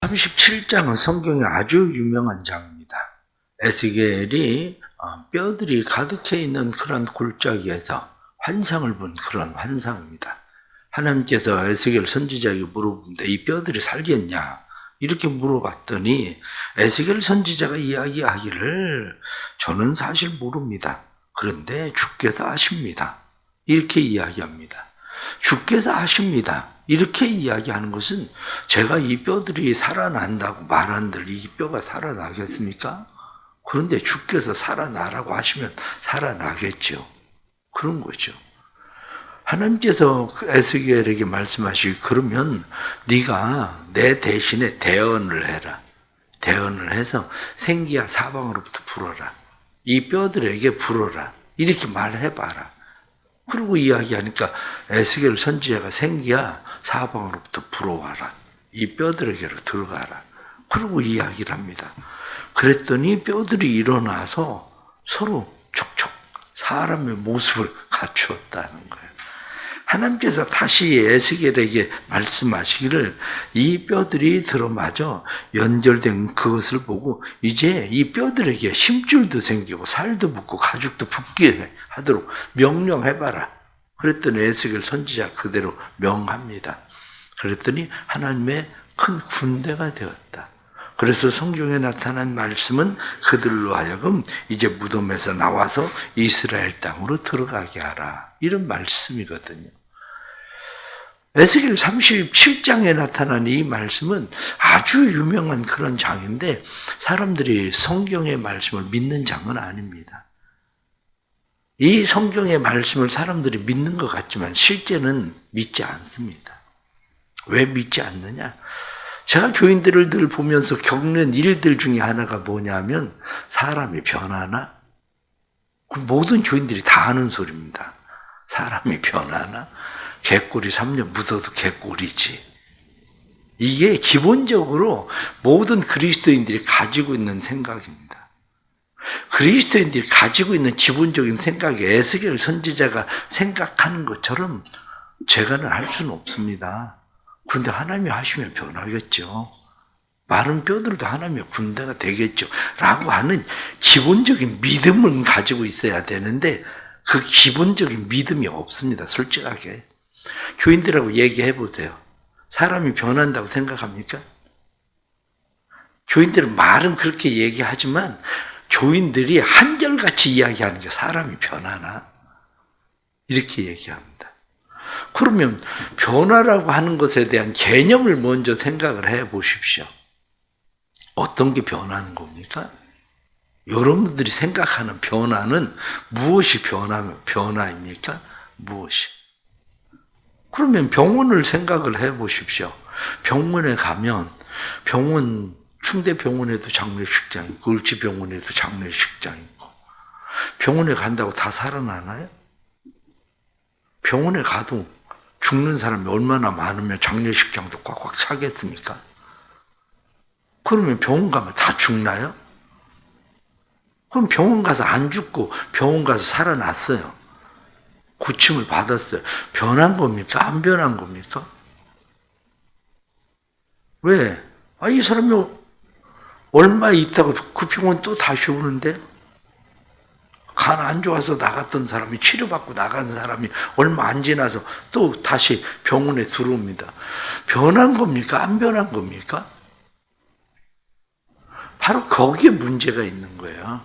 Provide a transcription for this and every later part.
37장은 성경에 아주 유명한 장입니다. 에스겔이 뼈들이 가득해 있는 그런 골짜기에서 환상을 본 그런 환상입니다. 하나님께서 에스겔 선지자에게 물어보는데 이 뼈들이 살겠냐? 이렇게 물어봤더니 에스겔 선지자가 이야기하기를 저는 사실 모릅니다. 그런데 주께서 아십니다. 이렇게 이야기합니다. 주께서 아십니다. 이렇게 이야기하는 것은 제가 이 뼈들이 살아난다고 말한들 이 뼈가 살아나겠습니까? 그런데 주께서 살아나라고 하시면 살아나겠죠. 그런 거죠. 하나님께서 에스겔에게 말씀하시기 그러면 네가 내 대신에 대언을 해라. 대언을 해서 생기야 사방으로부터 불어라. 이 뼈들에게 불어라. 이렇게 말해봐라. 그리고 이야기하니까 에스겔 선지자가 생기야 사방으로부터 불어와라. 이 뼈들에게로 들어가라. 그리고 이야기를 합니다. 그랬더니 뼈들이 일어나서 서로 촉촉 사람의 모습을 갖추었다는 거예요. 하나님께서 다시 에스겔에게 말씀하시기를 이 뼈들이 들어맞아 연결된 그것을 보고 이제 이 뼈들에게 힘줄도 생기고 살도 붙고 가죽도 붙게 하도록 명령해봐라. 그랬더니 에스겔 선지자 그대로 명합니다. 그랬더니 하나님의 큰 군대가 되었다. 그래서 성경에 나타난 말씀은 그들로 하여금 이제 무덤에서 나와서 이스라엘 땅으로 들어가게 하라. 이런 말씀이거든요. 에스겔 37장에 나타난 이 말씀은 아주 유명한 그런 장인데 사람들이 성경의 말씀을 믿는 장은 아닙니다. 이 성경의 말씀을 사람들이 믿는 것 같지만 실제는 믿지 않습니다. 왜 믿지 않느냐? 제가 교인들을 늘 보면서 겪는 일들 중에 하나가 뭐냐면 사람이 변하나? 모든 교인들이 다 하는 소리입니다. 사람이 변하나? 개꼬리 3년 묻어도 개꼬리지. 이게 기본적으로 모든 그리스도인들이 가지고 있는 생각입니다. 그리스도인들이 가지고 있는 기본적인 생각이 에스겔 선지자가 생각하는 것처럼 제가는 할 수는 없습니다. 그런데 하나님이 하시면 변하겠죠. 마른 뼈들도 하나님의 군대가 되겠죠. 라고 하는 기본적인 믿음을 가지고 있어야 되는데 그 기본적인 믿음이 없습니다. 솔직하게. 교인들하고 얘기해 보세요. 사람이 변한다고 생각합니까? 교인들은 말은 그렇게 얘기하지만 교인들이 한결같이 이야기하는 게 사람이 변하나? 이렇게 얘기합니다. 그러면 변화라고 하는 것에 대한 개념을 먼저 생각을 해 보십시오. 어떤 게 변하는 겁니까? 여러분들이 생각하는 변화는 무엇이 변화입니까? 무엇이? 그러면 병원을 생각을 해 보십시오. 병원에 가면 충대병원에도 장례식장 있고 을지병원에도 장례식장 있고 병원에 간다고 다 살아나나요? 병원에 가도 죽는 사람이 얼마나 많으면 장례식장도 꽉꽉 차겠습니까? 그러면 병원 가면 다 죽나요? 그럼 병원 가서 안 죽고 병원 가서 살아났어요. 고침을 받았어요. 변한 겁니까? 안 변한 겁니까? 왜? 이 사람이 얼마 있다가 그 병원 또 다시 오는데? 간 안 좋아서 나갔던 사람이 치료받고 나간 사람이 얼마 안 지나서 또 다시 병원에 들어옵니다. 변한 겁니까? 안 변한 겁니까? 바로 거기에 문제가 있는 거예요.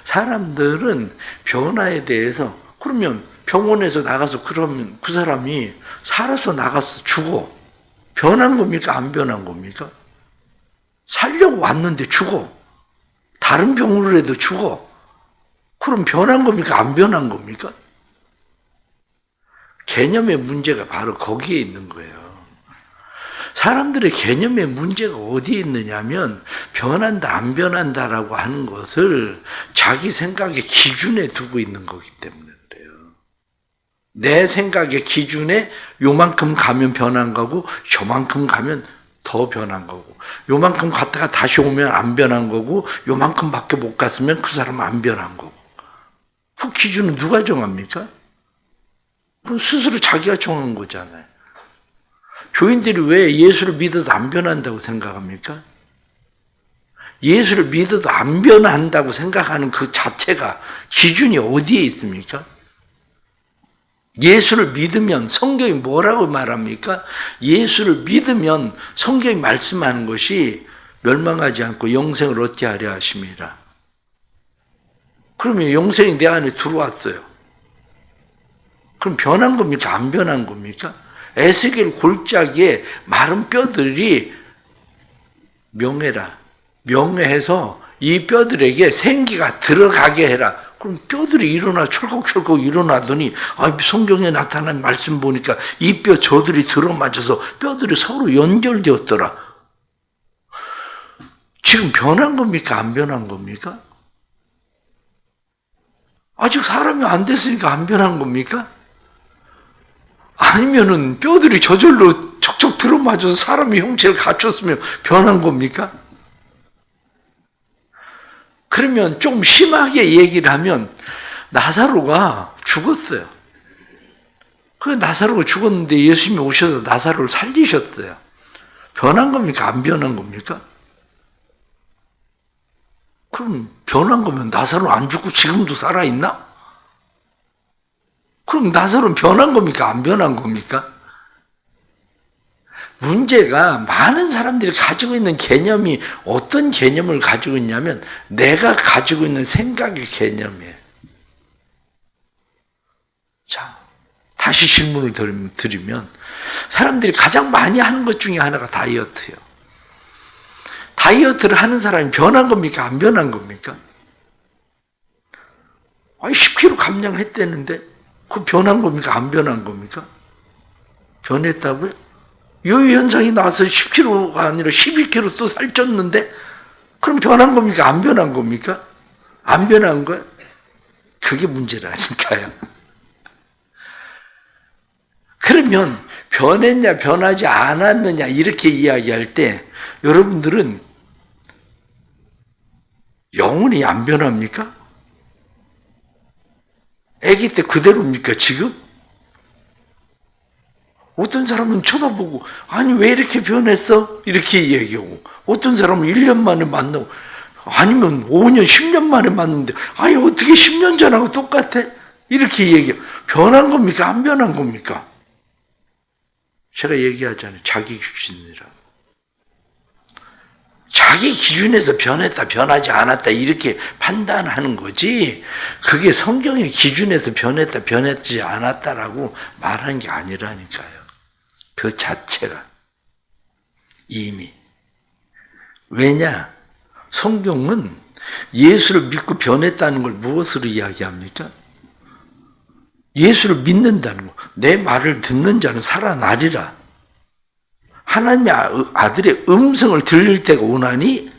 사람들은 변화에 대해서 그러면 병원에서 나가서 그러면 그 사람이 살아서 나가서 죽어. 변한 겁니까? 안 변한 겁니까? 살려고 왔는데 죽어. 다른 병으로 해도 죽어. 그럼 변한 겁니까? 안 변한 겁니까? 개념의 문제가 바로 거기에 있는 거예요. 사람들의 개념의 문제가 어디에 있느냐면 변한다, 안 변한다라고 하는 것을 자기 생각의 기준에 두고 있는 거기 때문에 그래요. 내 생각의 기준에 요만큼 가면 변한 거고 저만큼 가면 더 변한 거고 요만큼 갔다가 다시 오면 안 변한 거고 요만큼밖에 못 갔으면 그 사람은 안 변한 거고 그 기준은 누가 정합니까? 그건 스스로 자기가 정한 거잖아요. 교인들이 왜 예수를 믿어도 안 변한다고 생각합니까? 예수를 믿어도 안 변한다고 생각하는 그 자체가 기준이 어디에 있습니까? 예수를 믿으면 성경이 뭐라고 말합니까? 예수를 믿으면 성경이 말씀하는 것이 멸망하지 않고 영생을 얻게 하려 하심이라. 그러면 영생이 내 안에 들어왔어요. 그럼 변한 겁니까? 안 변한 겁니까? 에스겔 골짜기에 마른 뼈들이 명해라. 명해해서 이 뼈들에게 생기가 들어가게 해라. 그럼 뼈들이 일어나 철컥철컥 일어나더니 성경에 나타난 말씀 보니까 이 뼈 저들이 들어맞아서 뼈들이 서로 연결되었더라. 지금 변한 겁니까? 안 변한 겁니까? 아직 사람이 안 됐으니까 안 변한 겁니까? 아니면은 뼈들이 저절로 척척 들어맞아서 사람의 형체를 갖췄으면 변한 겁니까? 그러면 좀 심하게 얘기를 하면 나사로가 죽었어요. 그 나사로가 죽었는데 예수님이 오셔서 나사로를 살리셨어요. 변한 겁니까? 안 변한 겁니까? 그럼 변한 거면 나사로 안 죽고 지금도 살아있나? 그럼 나사로는 변한 겁니까? 안 변한 겁니까? 문제가 많은 사람들이 가지고 있는 개념이 어떤 개념을 가지고 있냐면 내가 가지고 있는 생각의 개념이에요. 자, 다시 질문을 드리면 사람들이 가장 많이 하는 것 중에 하나가 다이어트예요. 다이어트를 하는 사람이 변한 겁니까? 안 변한 겁니까? 10kg 감량했다는데 그 변한 겁니까? 안 변한 겁니까? 변했다고요? 요요 현상이 나와서 10kg가 아니라 11kg 또 살쪘는데 그럼 변한 겁니까? 안 변한 겁니까? 안 변한 거야? 그게 문제라니까요. 그러면 변했냐 변하지 않았느냐 이렇게 이야기할 때 여러분들은 영혼이 안 변합니까? 아기 때 그대로입니까 지금? 어떤 사람은 쳐다보고 아니 왜 이렇게 변했어? 이렇게 얘기하고 어떤 사람은 1년 만에 만나고 아니면 5년, 10년 만에 만났는데 아니 어떻게 10년 전하고 똑같아? 이렇게 얘기해요. 변한 겁니까? 안 변한 겁니까? 제가 얘기하잖아요. 자기 기준이라고. 자기 기준에서 변했다, 변하지 않았다 이렇게 판단하는 거지 그게 성경의 기준에서 변했다, 변하지 않았다라고 말한 게 아니라니까요. 그 자체가 이미. 왜냐? 성경은 예수를 믿고 변했다는 걸 무엇으로 이야기합니까? 예수를 믿는다는 거. 내 말을 듣는 자는 살아나리라. 하나님의 아들의 음성을 들릴 때가 오나니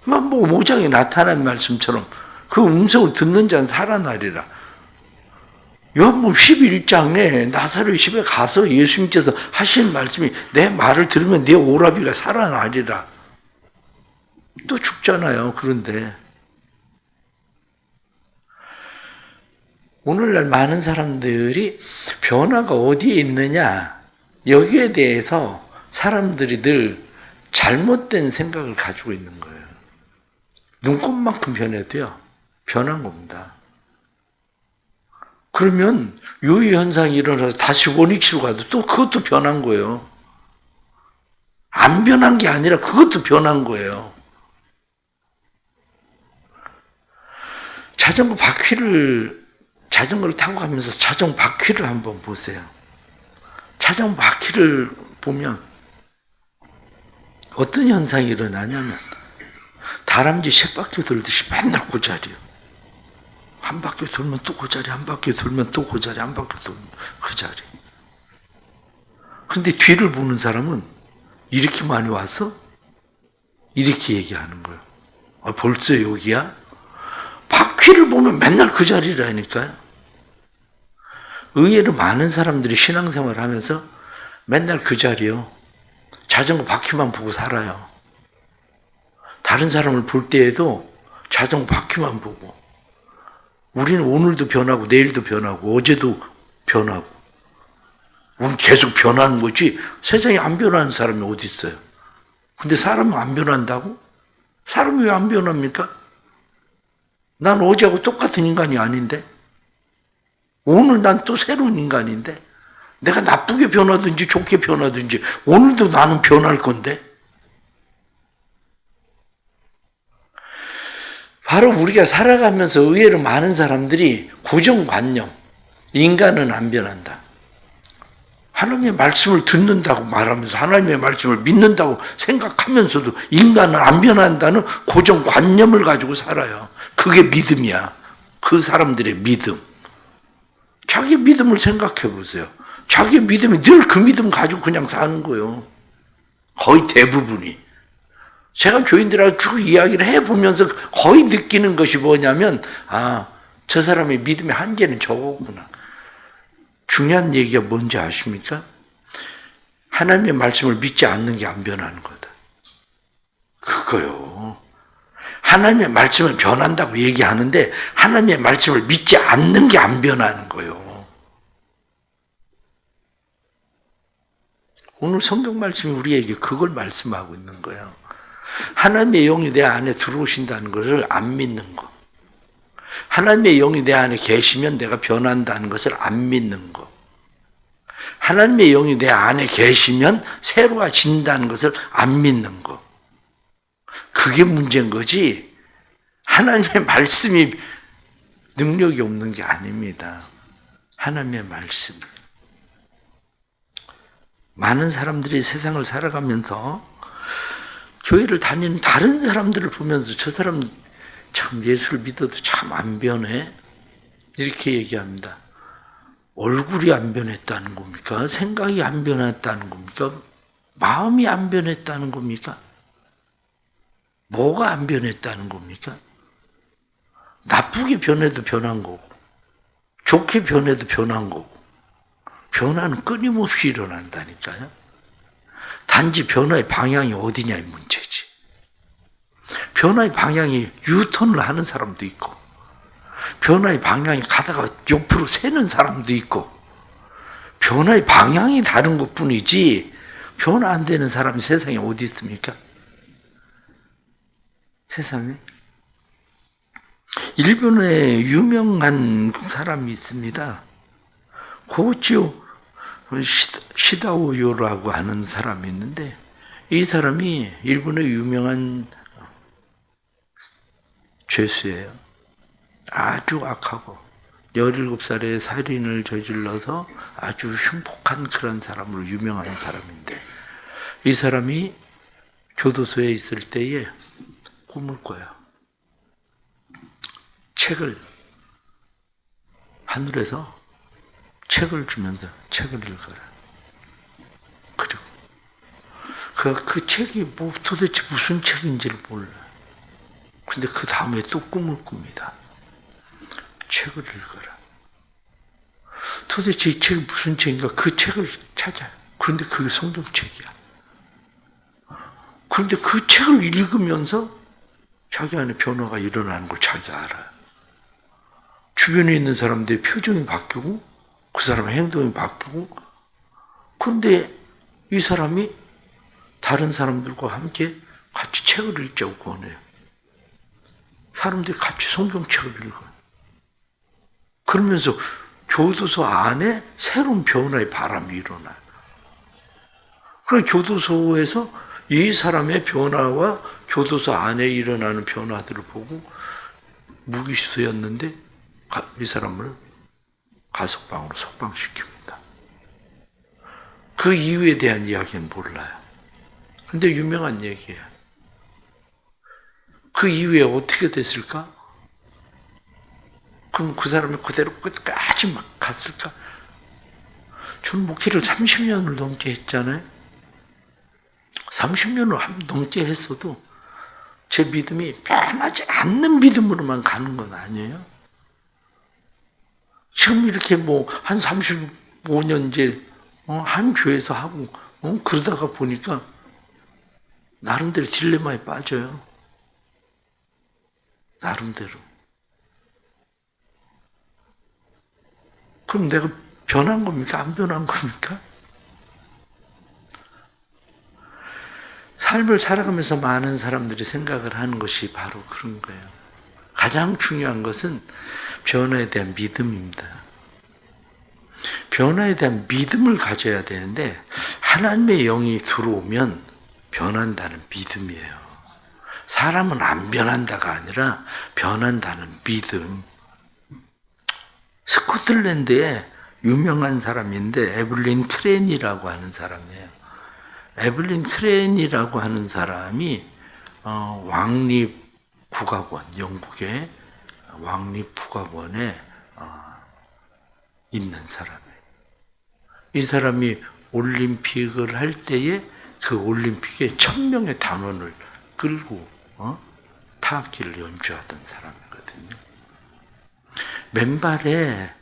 뭐 5장에 나타난 말씀처럼 그 음성을 듣는 자는 살아나리라. 요한복음 11장에 나사로의 집에 가서 예수님께서 하신 말씀이 내 말을 들으면 내 오라비가 살아나리라. 또 죽잖아요. 그런데 오늘날 많은 사람들이 변화가 어디에 있느냐 여기에 대해서 사람들이 늘 잘못된 생각을 가지고 있는 거예요. 눈곱만큼 변해도요. 변한 겁니다. 그러면 요요 현상이 일어나서 다시 원위치로 가도 또 그것도 변한 거예요. 안 변한 게 아니라 그것도 변한 거예요. 자전거를 타고 가면서 자전거 바퀴를 한번 보세요. 자전거 바퀴를 보면 어떤 현상이 일어나냐면 다람쥐 쳇바퀴 돌듯이 맨날 그 자리예요. 한 바퀴 돌면 또 그 자리, 한 바퀴 돌면 또 그 자리, 한 바퀴 돌면 그 자리. 그런데 뒤를 보는 사람은 이렇게 많이 와서 이렇게 얘기하는 거예요. 벌써 여기야? 바퀴를 보면 맨날 그 자리라니까요. 의외로 많은 사람들이 신앙생활을 하면서 맨날 그 자리요. 자전거 바퀴만 보고 살아요. 다른 사람을 볼 때에도 자전거 바퀴만 보고 우리는 오늘도 변하고 내일도 변하고 어제도 변하고 우리는 계속 변하는 거지 세상에 안 변하는 사람이 어디 있어요? 근데 사람은 안 변한다고? 사람이 왜 안 변합니까? 난 어제하고 똑같은 인간이 아닌데 오늘 난 또 새로운 인간인데 내가 나쁘게 변하든지 좋게 변하든지 오늘도 나는 변할 건데 바로 우리가 살아가면서 의외로 많은 사람들이 고정관념, 인간은 안 변한다. 하나님의 말씀을 듣는다고 말하면서 하나님의 말씀을 믿는다고 생각하면서도 인간은 안 변한다는 고정관념을 가지고 살아요. 그게 믿음이야. 그 사람들의 믿음. 자기 믿음을 생각해 보세요. 자기 믿음이 늘 그 믿음 가지고 그냥 사는 거예요. 거의 대부분이. 제가 교인들하고 쭉 이야기를 해보면서 거의 느끼는 것이 뭐냐면 저 사람의 믿음의 한계는 저거구나. 중요한 얘기가 뭔지 아십니까? 하나님의 말씀을 믿지 않는 게 안 변하는 거다. 그거요. 하나님의 말씀은 변한다고 얘기하는데 하나님의 말씀을 믿지 않는 게 안 변하는 거예요. 오늘 성경 말씀이 우리에게 그걸 말씀하고 있는 거예요. 하나님의 영이 내 안에 들어오신다는 것을 안 믿는 거. 하나님의 영이 내 안에 계시면 내가 변한다는 것을 안 믿는 거. 하나님의 영이 내 안에 계시면 새로워진다는 것을 안 믿는 거. 그게 문제인 거지 하나님의 말씀이 능력이 없는 게 아닙니다. 하나님의 말씀. 많은 사람들이 세상을 살아가면서 교회를 다니는 다른 사람들을 보면서 저 사람 참 예수를 믿어도 참 안 변해. 이렇게 얘기합니다. 얼굴이 안 변했다는 겁니까? 생각이 안 변했다는 겁니까? 마음이 안 변했다는 겁니까? 뭐가 안 변했다는 겁니까? 나쁘게 변해도 변한 거고 좋게 변해도 변한 거고 변화는 끊임없이 일어난다니까요. 단지 변화의 방향이 어디냐의 문제지. 변화의 방향이 유턴을 하는 사람도 있고 변화의 방향이 가다가 옆으로 새는 사람도 있고 변화의 방향이 다른 것뿐이지 변화 안 되는 사람이 세상에 어디 있습니까? 세상에? 일본에 유명한 사람이 있습니다. 고치오 시다오요라고 하는 사람이 있는데 이 사람이 일본의 유명한 죄수예요. 아주 악하고 17살에 살인을 저질러서 아주 흉폭한 그런 사람으로 유명한 사람인데 이 사람이 교도소에 있을 때에 꿈을 꿔요. 책을 하늘에서 책을 주면서 책을 읽어라. 그리고 그 책이 뭐 도대체 무슨 책인지를 몰라. 근데 그 다음에 또 꿈을 꿉니다. 책을 읽어라. 도대체 이 책이 무슨 책인가 그 책을 찾아요. 그런데 그게 성경책이야. 그런데 그 책을 읽으면서 자기 안에 변화가 일어나는 걸 자기가 알아요. 주변에 있는 사람들의 표정이 바뀌고 그 사람의 행동이 바뀌고 그런데 이 사람이 다른 사람들과 함께 같이 책을 읽자고 권해요. 사람들이 같이 성경책을 읽어요. 그러면서 교도소 안에 새로운 변화의 바람이 일어나요. 그럼 교도소에서 이 사람의 변화와 교도소 안에 일어나는 변화들을 보고 무기수였는데 이 사람을 가석방으로 석방시킵니다. 그 이유에 대한 이야기는 몰라요. 근데 유명한 얘기예요. 그 이후에 어떻게 됐을까? 그럼 그 사람이 그대로 끝까지 막 갔을까? 저는 목회를 30년을 넘게 했잖아요. 30년을 넘게 했어도 제 믿음이 변하지 않는 믿음으로만 가는 건 아니에요. 지금 이렇게 한 35년째 한 교회에서 하고 그러다가 보니까 나름대로 딜레마에 빠져요. 나름대로. 그럼 내가 변한 겁니까? 안 변한 겁니까? 삶을 살아가면서 많은 사람들이 생각을 하는 것이 바로 그런 거예요. 가장 중요한 것은 변화에 대한 믿음입니다. 변화에 대한 믿음을 가져야 되는데 하나님의 영이 들어오면 변한다는 믿음이에요. 사람은 안 변한다가 아니라 변한다는 믿음. 스코틀랜드에 유명한 사람인데 에블린 크랜이라고 하는 사람이에요. 에블린 크랜이라고 하는 사람이 왕립국악원, 영국의 왕립국악원에 있는 사람이에요. 이 사람이 올림픽을 할 때에 그 올림픽에 1000명의 단원을 끌고 타악기를 연주하던 사람이거든요. 맨발의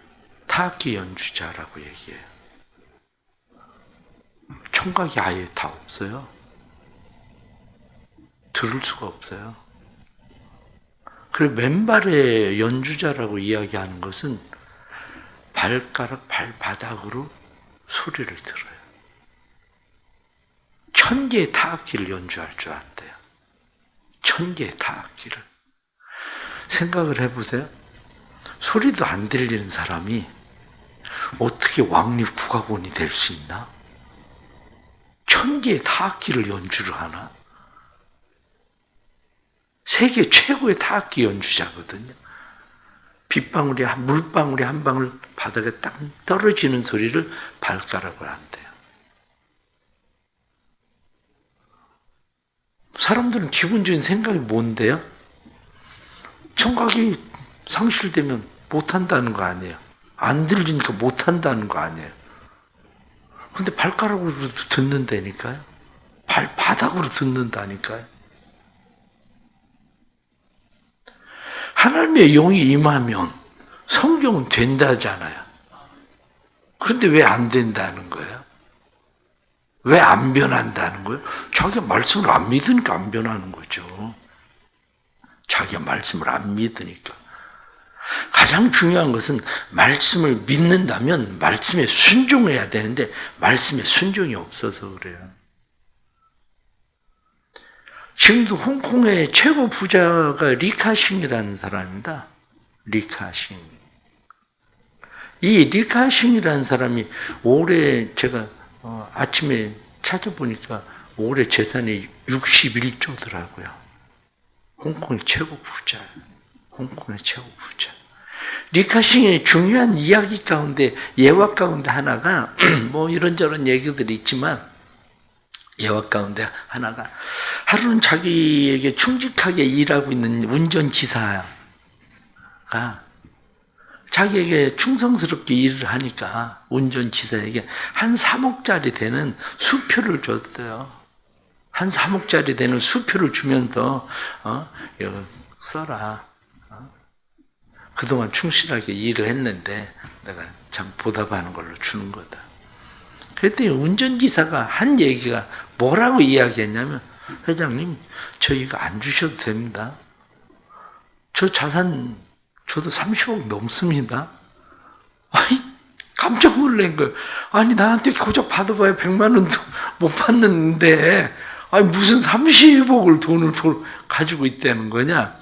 타악기 연주자라고 얘기해요. 청각이 아예 다 없어요. 들을 수가 없어요. 그리고 맨발의 연주자라고 이야기하는 것은 발가락, 발바닥으로 소리를 들어요. 1000개의 타악기를 연주할 줄 안대요. 1000개의 타악기를. 생각을 해보세요. 소리도 안 들리는 사람이 어떻게 왕립국악원이 될 수 있나? 1000개의 타악기를 연주를 하나? 세계 최고의 타악기 연주자거든요. 빗방울이, 물방울이 한 방울 바닥에 딱 떨어지는 소리를 발가락을 안대요. 사람들은 기본적인 생각이 뭔데요? 청각이 상실되면 못한다는 거 아니에요. 안 들리니까 못한다는 거 아니에요. 근데 발가락으로 듣는다니까요. 발바닥으로 듣는다니까요. 하나님의 영이 임하면 성경은 된다잖아요. 그런데 왜 안 된다는 거예요? 왜 안 변한다는 거예요? 자기가 말씀을 안 믿으니까 안 변하는 거죠. 자기가 말씀을 안 믿으니까. 가장 중요한 것은 말씀을 믿는다면 말씀에 순종해야 되는데 말씀에 순종이 없어서 그래요. 지금도 홍콩의 최고 부자가 리카싱이라는 사람입니다. 리카싱. 이 리카싱이라는 사람이 올해 제가 아침에 찾아보니까 올해 재산이 61조더라고요. 홍콩의 최고 부자예요. 홍콩의 최고 부자. 리카싱의 중요한 이야기 가운데, 예화 가운데 하나가, 뭐 이런저런 얘기들이 있지만, 예화 가운데 하나가, 하루는 자기에게 충직하게 일하고 있는 운전기사가 자기에게 충성스럽게 일을 하니까 운전기사에게 한 3억짜리 되는 수표를 줬어요. 한 3억짜리 되는 수표를 주면서, 이거 써라. 그동안 충실하게 일을 했는데 내가 참 보답하는 걸로 주는 거다. 그랬더니 운전기사가 한 얘기가 뭐라고 이야기했냐면, 회장님, 저 이거 안 주셔도 됩니다. 저 자산 저도 30억 넘습니다. 아니, 깜짝 놀란 거예요. 아니, 나한테 고작 받아봐야 100만 원도 못 받는데, 아니, 무슨 30억을 돈을 가지고 있다는 거냐?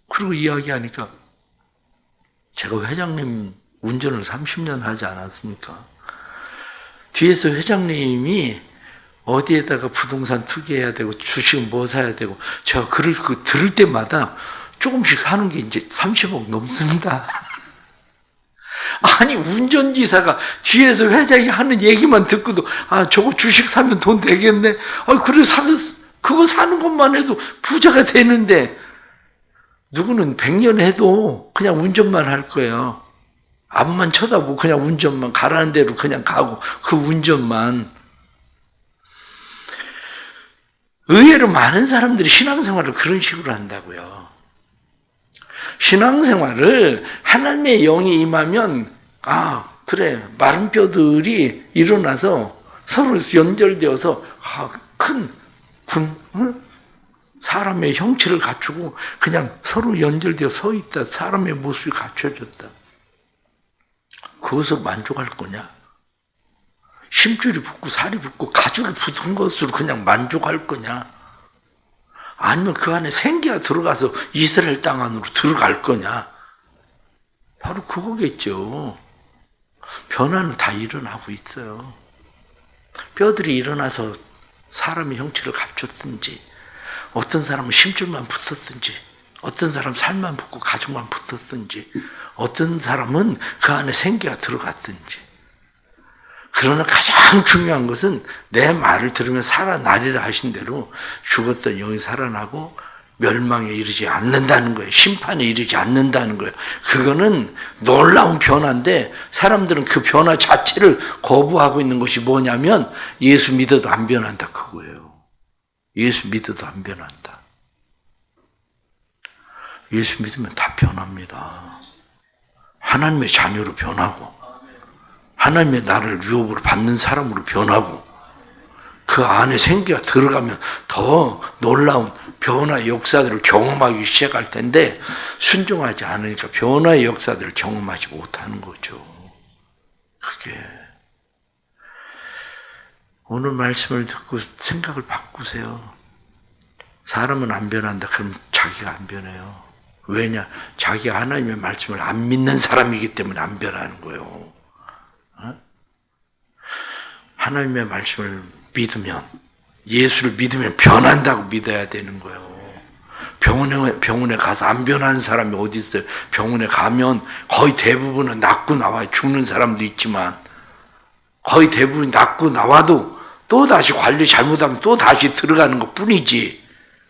그리고 이야기하니까, 제가 회장님 운전을 30년 하지 않았습니까? 뒤에서 회장님이 어디에다가 부동산 투기해야 되고, 주식은 뭐 사야 되고, 제가 들을 때마다 조금씩 사는 게 이제 30억 넘습니다. 아니, 운전기사가 뒤에서 회장이 하는 얘기만 듣고도, 저거 주식 사면 돈 되겠네. 그래, 그거 사는 것만 해도 부자가 되는데, 누구는 100년 해도 그냥 운전만 할 거예요. 앞만 쳐다보고 그냥 운전만, 가라는 대로 그냥 가고, 그 운전만. 의외로 많은 사람들이 신앙생활을 그런 식으로 한다고요. 신앙생활을 하나님의 영이 임하면, 그래, 마른 뼈들이 일어나서 서로 연결되어서 큰 사람의 형체를 갖추고 그냥 서로 연결되어 서 있다. 사람의 모습이 갖춰졌다. 그것으로 만족할 거냐? 심줄이 붙고 살이 붙고 가죽이 붙은 것으로 그냥 만족할 거냐? 아니면 그 안에 생기가 들어가서 이스라엘 땅 안으로 들어갈 거냐? 바로 그거겠죠. 변화는 다 일어나고 있어요. 뼈들이 일어나서 사람의 형체를 갖췄든지, 어떤 사람은 심줄만 붙었든지, 어떤 사람은 살만 붙고 가죽만 붙었든지, 어떤 사람은 그 안에 생기가 들어갔든지. 그러나 가장 중요한 것은 내 말을 들으면 살아나리라 하신 대로 죽었던 영이 살아나고 멸망에 이르지 않는다는 거예요. 심판에 이르지 않는다는 거예요. 그거는 놀라운 변화인데 사람들은 그 변화 자체를 거부하고 있는 것이 뭐냐면 예수 믿어도 안 변한다 그거예요. 예수 믿어도 안 변한다. 예수 믿으면 다 변합니다. 하나님의 자녀로 변하고 하나님의 나를 유업으로 받는 사람으로 변하고 그 안에 생기가 들어가면 더 놀라운 변화의 역사들을 경험하기 시작할 텐데 순종하지 않으니까 변화의 역사들을 경험하지 못하는 거죠. 그게 오늘 말씀을 듣고 생각을 바꾸세요. 사람은 안 변한다. 그럼 자기가 안 변해요. 왜냐? 자기가 하나님의 말씀을 안 믿는 사람이기 때문에 안 변하는 거예요. 하나님의 말씀을 믿으면, 예수를 믿으면 변한다고 믿어야 되는 거예요. 병원에 가서 안 변하는 사람이 어디 있어요? 병원에 가면 거의 대부분은 낫고 나와요. 죽는 사람도 있지만 거의 대부분 낫고 나와도 또 다시 관리 잘못하면 또 다시 들어가는 것 뿐이지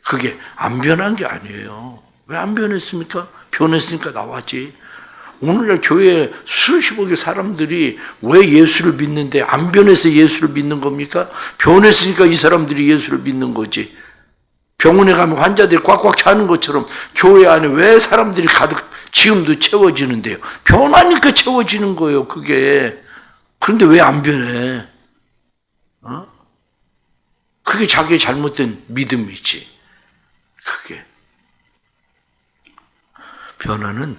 그게 안 변한 게 아니에요. 왜 안 변했습니까? 변했으니까 나왔지. 오늘날 교회에 수십억의 사람들이 왜 예수를 믿는데 안 변해서 예수를 믿는 겁니까? 변했으니까 이 사람들이 예수를 믿는 거지. 병원에 가면 환자들이 꽉꽉 차는 것처럼 교회 안에 왜 사람들이 가득 지금도 채워지는데요? 변하니까 채워지는 거예요, 그게. 그런데 왜 안 변해? 그게 자기의 잘못된 믿음이지. 그게. 변화는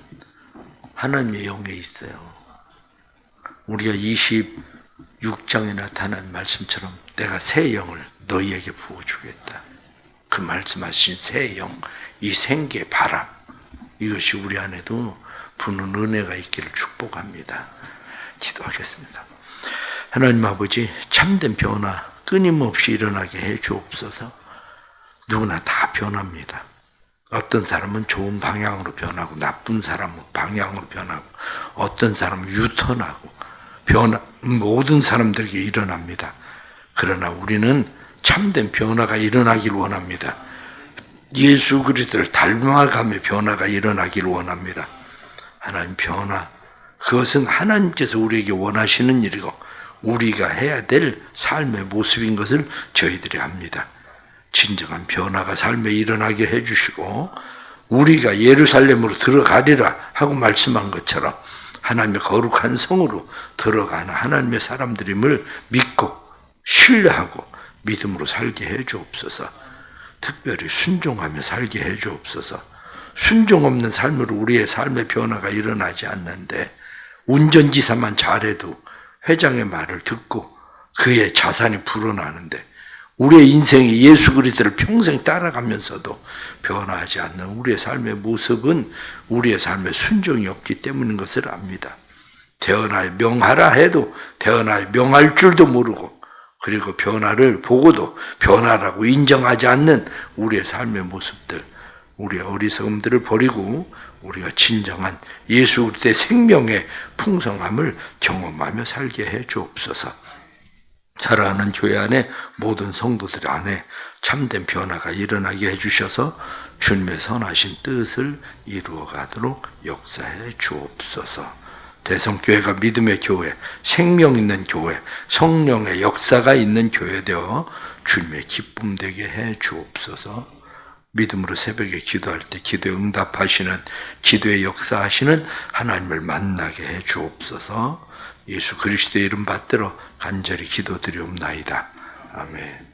하나님의 영에 있어요. 우리가 26장에 나타난 말씀처럼 내가 새 영을 너희에게 부어주겠다. 그 말씀하신 새 영, 이 생기의 바람, 이것이 우리 안에도 부는 은혜가 있기를 축복합니다. 기도하겠습니다. 하나님 아버지, 참된 변화 끊임없이 일어나게 해 주옵소서. 누구나 다 변합니다. 어떤 사람은 좋은 방향으로 변하고 나쁜 사람은 방향으로 변하고 어떤 사람은 유턴하고 모든 사람들에게 일어납니다. 그러나 우리는 참된 변화가 일어나길 원합니다. 예수 그리스도를 닮아가며 변화가 일어나길 원합니다. 하나님 변화, 그것은 하나님께서 우리에게 원하시는 일이고 우리가 해야 될 삶의 모습인 것을 저희들이 압니다. 진정한 변화가 삶에 일어나게 해주시고 우리가 예루살렘으로 들어가리라 하고 말씀한 것처럼 하나님의 거룩한 성으로 들어가는 하나님의 사람들임을 믿고 신뢰하고 믿음으로 살게 해 주옵소서. 특별히 순종하며 살게 해 주옵소서. 순종 없는 삶으로 우리의 삶의 변화가 일어나지 않는데 운전지사만 잘해도 회장의 말을 듣고 그의 자산이 불어나는데 우리의 인생이 예수 그리스도를 평생 따라가면서도 변화하지 않는 우리의 삶의 모습은 우리의 삶에 순종이 없기 때문인 것을 압니다. 태어나야 명하라 해도 태어나야 명할 줄도 모르고 그리고 변화를 보고도 변화라고 인정하지 않는 우리의 삶의 모습들, 우리의 어리석음들을 버리고 우리가 진정한 예수 그리스도의 생명의 풍성함을 경험하며 살게 해 주옵소서. 사랑하는 교회 안에 모든 성도들 안에 참된 변화가 일어나게 해주셔서 주님의 선하신 뜻을 이루어가도록 역사해 주옵소서. 대성교회가 믿음의 교회, 생명 있는 교회, 성령의 역사가 있는 교회 되어 주님의 기쁨 되게 해 주옵소서. 믿음으로 새벽에 기도할 때 기도에 응답하시는, 기도에 역사하시는 하나님을 만나게 해 주옵소서. 예수 그리스도의 이름 받들어 간절히 기도드리옵나이다. 아멘.